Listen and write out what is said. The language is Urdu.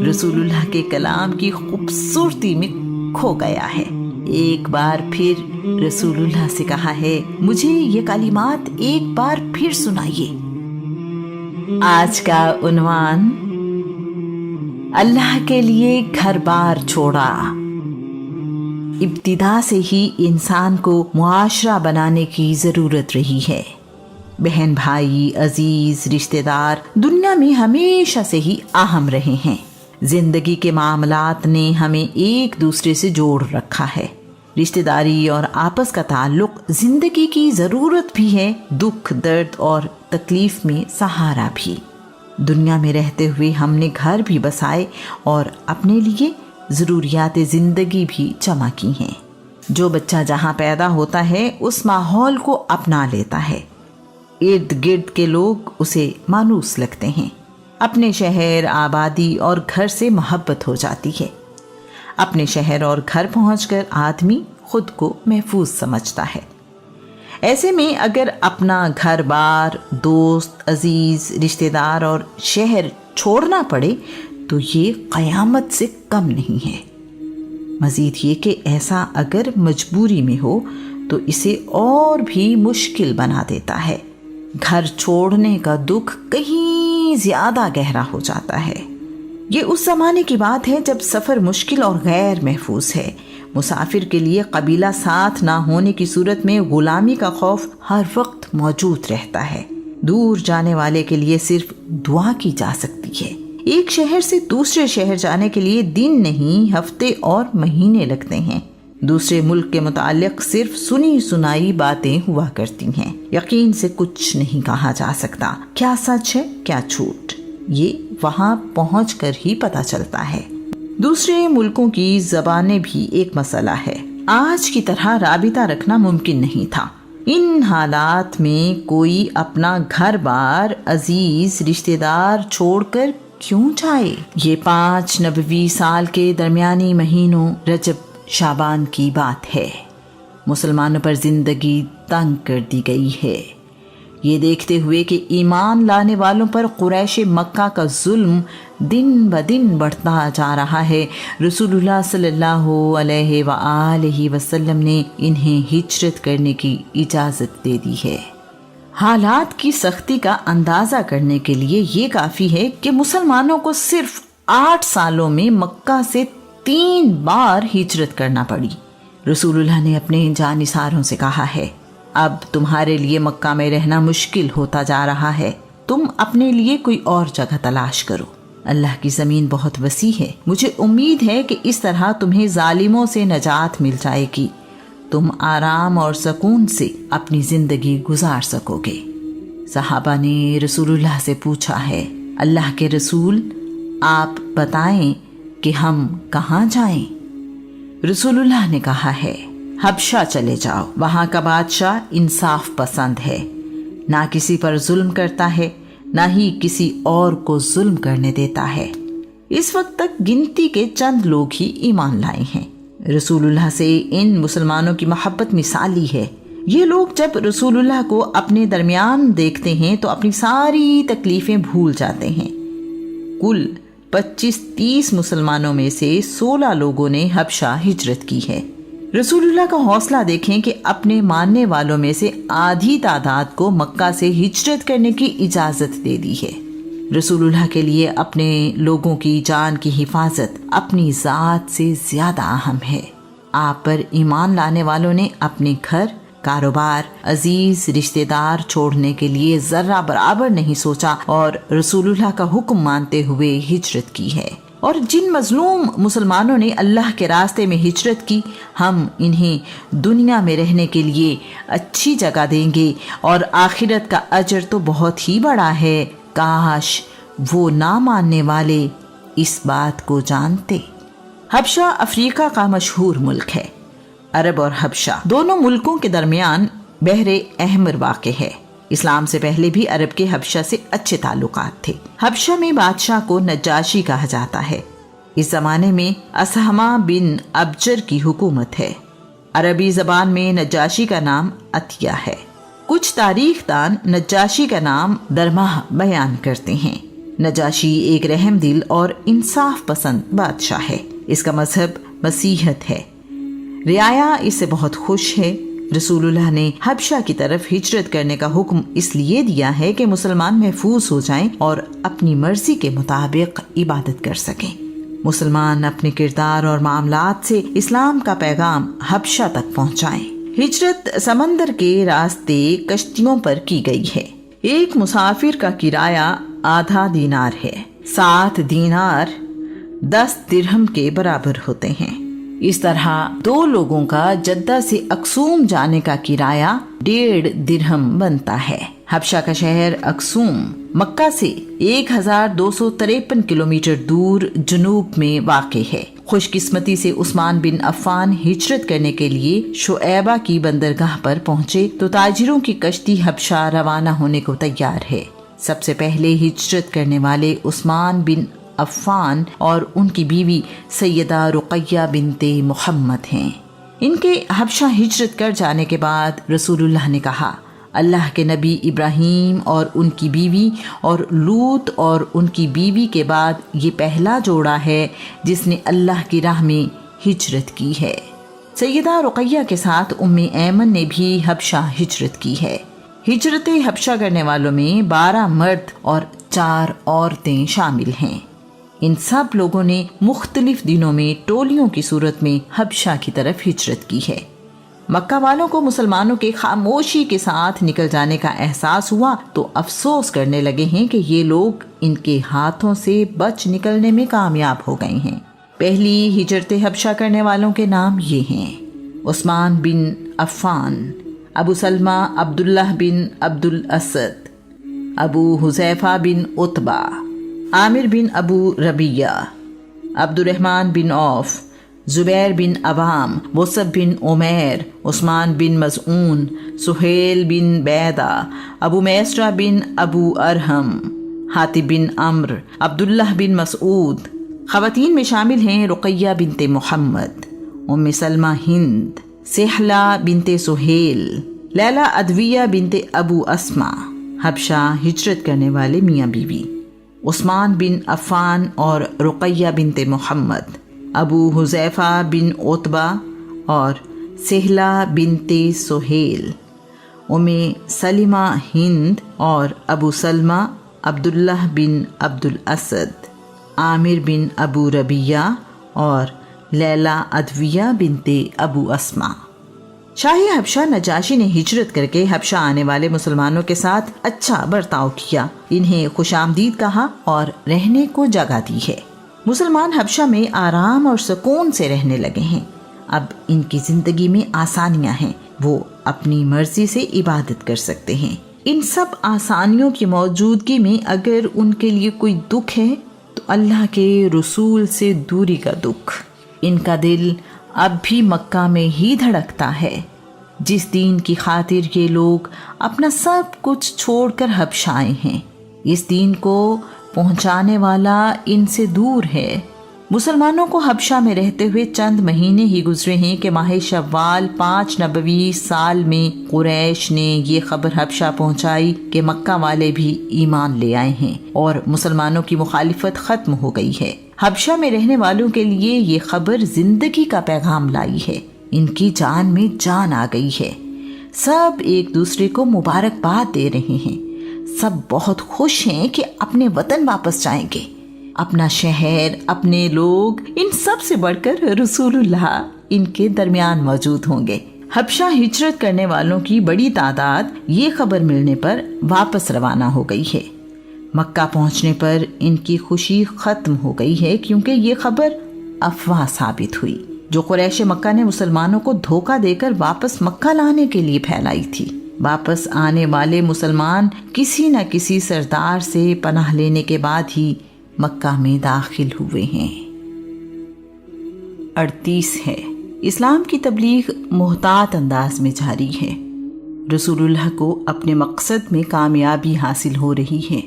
رسول اللہ کے کلام کی خوبصورتی میں کھو گیا ہے۔ ایک بار پھر رسول اللہ سے کہا ہے، مجھے یہ کلمات ایک بار پھر سنائیے۔ آج کا عنوان، اللہ کے لیے گھر بار چھوڑا۔ ابتدا سے ہی انسان کو معاشرہ بنانے کی ضرورت رہی ہے۔ بہن بھائی، عزیز، رشتہ دار دنیا میں ہمیشہ سے ہی اہم رہے ہیں۔ زندگی کے معاملات نے ہمیں ایک دوسرے سے جوڑ رکھا ہے۔ رشتہ داری اور آپس کا تعلق زندگی کی ضرورت بھی ہے، دکھ، درد اور تکلیف میں سہارا بھی۔ دنیا میں رہتے ہوئے ہم نے گھر بھی بسائے اور اپنے لیے ضروریات زندگی بھی جمع کی ہیں۔ جو بچہ جہاں پیدا ہوتا ہے اس ماحول کو اپنا لیتا ہے۔ ارد گرد کے لوگ اسے مانوس لگتے ہیں۔ اپنے شہر، آبادی اور گھر سے محبت ہو جاتی ہے۔ اپنے شہر اور گھر پہنچ کر آدمی خود کو محفوظ سمجھتا ہے۔ ایسے میں اگر اپنا گھر بار، دوست، عزیز، رشتہ دار اور شہر چھوڑنا پڑے تو یہ قیامت سے کم نہیں ہے۔ مزید یہ کہ ایسا اگر مجبوری میں ہو تو اسے اور بھی مشکل بنا دیتا ہے۔ گھر چھوڑنے کا دکھ کہیں زیادہ گہرا ہو جاتا ہے۔ یہ اس زمانے کی بات ہے جب سفر مشکل اور غیر محفوظ ہے۔ مسافر کے لیے قبیلہ ساتھ نہ ہونے کی صورت میں غلامی کا خوف ہر وقت موجود رہتا ہے۔ دور جانے والے کے لیے صرف دعا کی جا سکتی ہے۔ ایک شہر سے دوسرے شہر جانے کے لیے دن نہیں، ہفتے اور مہینے لگتے ہیں۔ دوسرے ملک کے متعلق صرف سنی سنائی باتیں ہوا کرتی ہیں۔ یقین سے کچھ نہیں کہا جا سکتا، کیا سچ ہے کیا جھوٹ، یہ وہاں پہنچ کر ہی پتہ چلتا ہے۔ دوسرے ملکوں کی زبانیں بھی ایک مسئلہ ہے۔ آج کی طرح رابطہ رکھنا ممکن نہیں تھا۔ ان حالات میں کوئی اپنا گھر بار، عزیز، رشتہ دار چھوڑ کر کیوں جائے؟ یہ 5 نبوی سال کے درمیانی مہینوں رجب شعبان کی بات ہے۔ مسلمانوں پر زندگی تنگ کر دی گئی ہے۔ یہ دیکھتے ہوئے کہ ایمان لانے والوں پر قریش مکہ کا ظلم دن بدن بڑھتا جا رہا ہے، رسول اللہ صلی اللہ علیہ وآلہ وسلم نے انہیں ہجرت کرنے کی اجازت دے دی ہے۔ حالات کی سختی کا اندازہ کرنے کے لیے یہ کافی ہے کہ مسلمانوں کو صرف 8 سالوں میں مکہ سے 3 بار ہجرت کرنا پڑی۔ رسول اللہ نے اپنے جانثاروں سے کہا ہے، اب تمہارے لیے مکہ میں رہنا مشکل ہوتا جا رہا ہے، تم اپنے لیے کوئی اور جگہ تلاش کرو۔ اللہ کی زمین بہت وسیع ہے، مجھے امید ہے کہ اس طرح تمہیں ظالموں سے نجات مل جائے گی، تم آرام اور سکون سے اپنی زندگی گزار سکو گے۔ صحابہ نے رسول اللہ سے پوچھا ہے، اللہ کے رسول آپ بتائیں کہ ہم کہاں جائیں؟ رسول اللہ نے کہا ہے، حبشہ چلے جاؤ، وہاں کا بادشاہ انصاف پسند ہے، نہ کسی پر ظلم کرتا ہے، نہ ہی کسی اور کو ظلم کرنے دیتا ہے۔ اس وقت تک گنتی کے چند لوگ ہی ایمان لائے ہیں۔ رسول اللہ سے ان مسلمانوں کی محبت مثالی ہے۔ یہ لوگ جب رسول اللہ کو اپنے درمیان دیکھتے ہیں تو اپنی ساری تکلیفیں بھول جاتے ہیں۔ کل 25-30 مسلمانوں میں سے 16 لوگوں نے حبشہ ہجرت کی ہے۔ رسول اللہ کا حوصلہ دیکھیں کہ اپنے ماننے والوں میں سے آدھی تعداد کو مکہ سے ہجرت کرنے کی اجازت دے دی ہے۔ رسول اللہ کے لیے اپنے لوگوں کی جان کی حفاظت اپنی ذات سے زیادہ اہم ہے۔ آپ پر ایمان لانے والوں نے اپنے گھر، کاروبار، عزیز، رشتہ دار چھوڑنے کے لیے ذرہ برابر نہیں سوچا اور رسول اللہ کا حکم مانتے ہوئے ہجرت کی ہے۔ اور جن مظلوم مسلمانوں نے اللہ کے راستے میں ہجرت کی، ہم انہیں دنیا میں رہنے کے لیے اچھی جگہ دیں گے اور آخرت کا اجر تو بہت ہی بڑا ہے۔ کاش وہ نہ ماننے والے اس بات کو جانتے۔ حبشہ افریقہ کا مشہور ملک ہے۔ عرب اور حبشہ دونوں ملکوں کے درمیان بحر احمر واقع ہے۔ اسلام سے پہلے بھی عرب کے حبشہ سے اچھے تعلقات تھے۔ حبشہ میں بادشاہ کو نجاشی کہا جاتا ہے۔ اس زمانے میں اسہمہ بن ابجر کی حکومت ہے۔ عربی زبان میں نجاشی کا نام عطیہ ہے۔ کچھ تاریخ دان نجاشی کا نام درمہ بیان کرتے ہیں۔ نجاشی ایک رحم دل اور انصاف پسند بادشاہ ہے۔ اس کا مذہب مسیحیت ہے۔ رعایا اس سے بہت خوش ہے۔ رسول اللہ نے حبشہ کی طرف ہجرت کرنے کا حکم اس لیے دیا ہے کہ مسلمان محفوظ ہو جائیں اور اپنی مرضی کے مطابق عبادت کر سکیں۔ مسلمان اپنے کردار اور معاملات سے اسلام کا پیغام حبشہ تک پہنچائیں۔ ہجرت سمندر کے راستے کشتیوں پر کی گئی ہے۔ ایک مسافر کا کرایہ 0.5 دینار ہے۔ 7 دینار 10 درہم کے برابر ہوتے ہیں۔ اس طرح 2 لوگوں کا جدہ سے اکسوم جانے کا کرایہ 1.5 درہم بنتا ہے۔ حبشہ کا شہر اکسوم مکہ سے 1253 کلومیٹر دور جنوب میں واقع ہے۔ خوش قسمتی سے عثمان بن عفان ہجرت کرنے کے لیے شعیبہ کی بندرگاہ پر پہنچے تو تاجروں کی کشتی حبشہ روانہ ہونے کو تیار ہے۔ سب سے پہلے ہجرت کرنے والے عثمان بن عفان اور ان کی بیوی سیدہ رقیہ بنت محمد ہیں۔ ان کے حبشہ ہجرت کر جانے کے بعد رسول اللہ نے کہا، اللہ کے نبی ابراہیم اور ان کی بیوی اور لوط اور ان کی بیوی کے بعد یہ پہلا جوڑا ہے جس نے اللہ کی راہ میں ہجرت کی ہے۔ سیدہ رقیہ کے ساتھ ام ایمن نے بھی حبشہ ہجرت کی ہے۔ ہجرت حبشہ کرنے والوں میں 12 مرد اور 4 عورتیں شامل ہیں۔ ان سب لوگوں نے مختلف دنوں میں ٹولیوں کی صورت میں حبشہ کی طرف ہجرت کی ہے۔ مکہ والوں کو مسلمانوں کے خاموشی کے ساتھ نکل جانے کا احساس ہوا تو افسوس کرنے لگے ہیں کہ یہ لوگ ان کے ہاتھوں سے بچ نکلنے میں کامیاب ہو گئے ہیں۔ پہلی ہجرت حبشہ کرنے والوں کے نام یہ ہیں: عثمان بن عفان، ابو سلمہ عبداللہ بن عبد الاسد، ابو حذیفہ بن عتبہ، عامر بن ابو ربیہ، عبد الرحمن بن عوف، زبیر بن عوام، مصعب بن عمیر، عثمان بن مظعون، سہیل بن بیدہ، ابو میسرہ بن ابو ارحم، حاتب بن عمرو، عبداللہ بن مسعود۔ خواتین میں شامل ہیں رقیہ بنت محمد، ام سلمہ ہند، سہلہ بنت سہیل، لیلہ ادویہ بنت ابو اسما۔ حبشہ ہجرت کرنے والے میاں بیوی: عثمان بن عفان اور رقیہ بنت محمد، ابو حذیفہ بن عتبہ اور سہلہ بنت سہیل، ام سلمہ ہند اور ابو سلمہ عبداللہ بن عبد الاسد، عامر بن ابو ربیہ اور لیلہ ادویہ بنت ابو اسما۔ شاہی حبشہ نجاشی نے ہجرت کر کے حبشہ آنے والے مسلمانوں کے ساتھ اچھا برتاؤ کیا، انہیں خوش آمدید کہا اور رہنے کو جگہ دی ہے۔ مسلمان حبشہ میں آرام اور سکون سے رہنے لگے ہیں۔ اب ان کی زندگی میں آسانیاں ہیں، وہ اپنی مرضی سے عبادت کر سکتے ہیں۔ ان سب آسانیوں کی موجودگی میں اگر ان کے لیے کوئی دکھ ہے تو اللہ کے رسول سے دوری کا دکھ۔ ان کا دل اب بھی مکہ میں ہی دھڑکتا ہے، جس دین کی خاطر یہ لوگ اپنا سب کچھ چھوڑ کر حبشہ آئے ہیں۔ اس دین کو پہنچانے والا ان سے دور ہے۔ مسلمانوں کو حبشہ میں رہتے ہوئے چند مہینے ہی گزرے ہیں کہ ماہ شوال 5 نبوی سال میں قریش نے یہ خبر حبشہ پہنچائی کہ مکہ والے بھی ایمان لے آئے ہیں اور مسلمانوں کی مخالفت ختم ہو گئی ہے۔ حبشہ میں رہنے والوں کے لیے یہ خبر زندگی کا پیغام لائی ہے، ان کی جان میں جان آ گئی ہے۔ سب ایک دوسرے کو مبارکباد دے رہے ہیں، سب بہت خوش ہیں کہ اپنے وطن واپس جائیں گے۔ اپنا شہر، اپنے لوگ، ان سب سے بڑھ کر رسول اللہ ان کے درمیان موجود ہوں گے۔ حبشہ ہجرت کرنے والوں کی بڑی تعداد یہ خبر ملنے پر واپس روانہ ہو گئی ہے۔ مکہ پہنچنے پر ان کی خوشی ختم ہو گئی ہے کیونکہ یہ خبر افواہ ثابت ہوئی جو قریش مکہ نے مسلمانوں کو دھوکہ دے کر واپس مکہ لانے کے لیے پھیلائی تھی۔ واپس آنے والے مسلمان کسی نہ کسی سردار سے پناہ لینے کے بعد ہی مکہ میں داخل ہوئے ہیں۔ 38 ہے، اسلام کی تبلیغ محتاط انداز میں جاری ہے۔ رسول اللہ کو اپنے مقصد میں کامیابی حاصل ہو رہی ہے۔